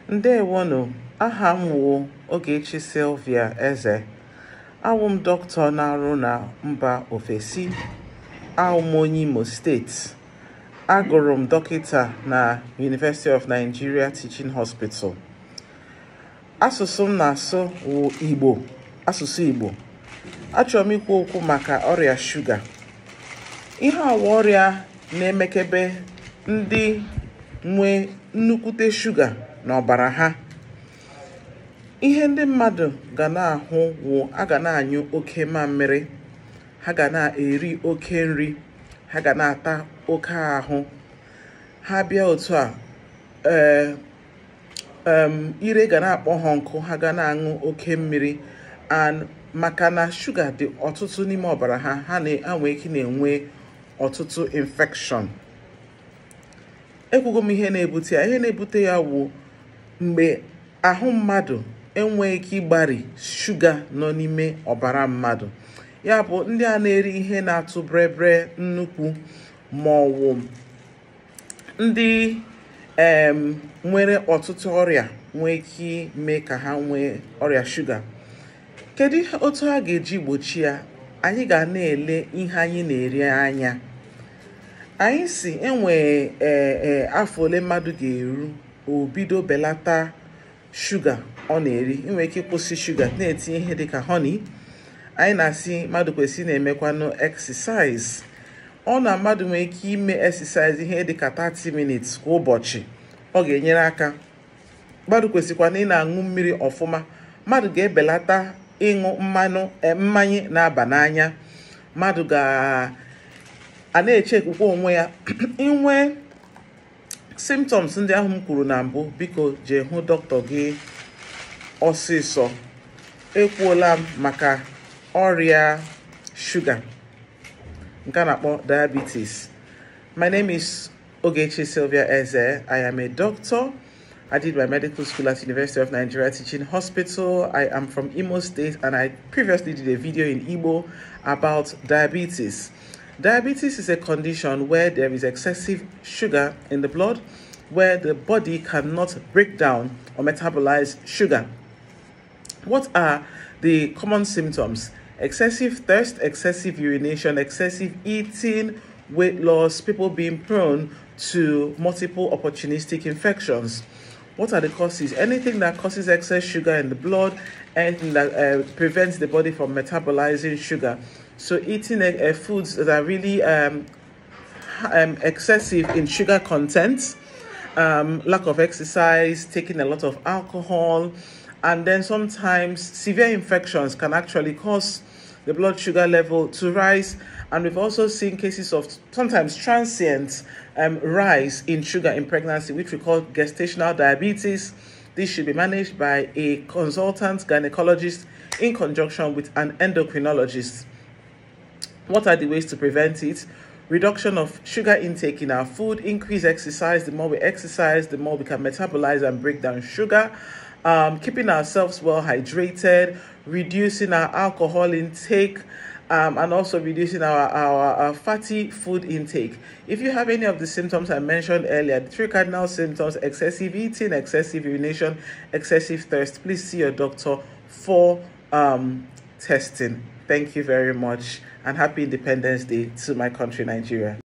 Ndewonu, aha m wụ Ogechi Sylvia Eze. Awụ m dọkịta na-arụ na mba ofesi. Awụ m onye Imo State. Agụrụ m dọkịta na University of Nigeria Teaching Hospital. Asụsụ m na-asụ wụ Igbo, asụsụ Igbo. Achọrọ m ikwu okwu maka ọrịa shuga. Ihe a wụ ọrịa na-emekebe ndị nwe nnukwute shuga n'ọbara ha. Ihe ndị mmadụ ga na-ahụ wụ a ga na-anyụ oke mmamiri, ha ga na-eri oke nri, ha ga na-ata oke ahụ. Ha bịa otu a ire ga na-akpọ ha nkụ, ha ga na-aṅụ oke mmiri, maka na shuga dị ọtụtụ n'ime ọbara ha, ha nwee ike na-enwe ọtụtụ infection. Ekwugo m ihe na-ebute ya. Ihe na-ebute ya wụ mgbe ahụ mmadụ enweghị ike ịgbari shuga nọ n'ime ọbara mmadụ. Ya bụ ndị a na-eri ihe na-atụ brebre nnukwu, ma ọ wụ ndị nwere ọtụtụ ọrịa nwee ike ime ka ha nwee ọrịa shuga. Kedu otu ha ga-eji gbochi ya? Anyị ga na-ele ihe anyị na-eri anya. Anyị si enwe afọ ole mmadụ ga-eru o bido belata shuga ọ na-eri. Enwere ike ịkwụsị shuga na-etinye ihe dịka honey. Anyị na-asị mmadụ kwesịrị na-emekwanụ exercise. Ọ na mmadụ nwere ike ime exercise ihe dịka 30 minutes kwa ụbọchị. Ọ ga-enyere aka. Mmadụ kwesịkwa ị na-aṅụ mmiri ọfụma. Mmadụ ga-ebelata ịṅụ mmanya na-aba n'anya. Mmadụ na-echekwa onwe ya. Inwe symptoms ndị ahụ m kwuru na mbụ, biko jee hụ dọkịta gị ọsịsọ. Ekwuola m maka ọrịa shuga nke a na-akpọ diabetes. My name is Ogechi Sylvia Eze. I am a doctor. I did my medical school at University of Nigeria Teaching Hospital. I am from Imo State, and I previously did a video in Igbo about diabetes. Diabetes is a condition where there is excessive sugar in the blood, where the body cannot break down or metabolize sugar. What are the common symptoms? Excessive thirst, excessive urination, excessive eating, weight loss, people being prone to multiple opportunistic infections. What are the causes? Anything that causes excess sugar in the blood, anything that prevents the body from metabolizing sugar. So eating foods that are really excessive in sugar content, lack of exercise, taking a lot of alcohol, and then sometimes severe infections can actually cause the blood sugar level to rise. And we've also seen cases of sometimes transient rise in sugar in pregnancy, which we call gestational diabetes. This should be managed by a consultant gynecologist in conjunction with an endocrinologist. What are the ways to prevent it? Reduction of sugar intake in our food, increase exercise. The more we exercise, the more we can metabolize and break down sugar. Keeping ourselves well hydrated, reducing our alcohol intake, and also reducing our fatty food intake. If you have any of the symptoms I mentioned earlier, the 3 cardinal symptoms: excessive eating, excessive urination, excessive thirst, please see your doctor for testing. Thank you very much, and happy Independence Day to my country, Nigeria.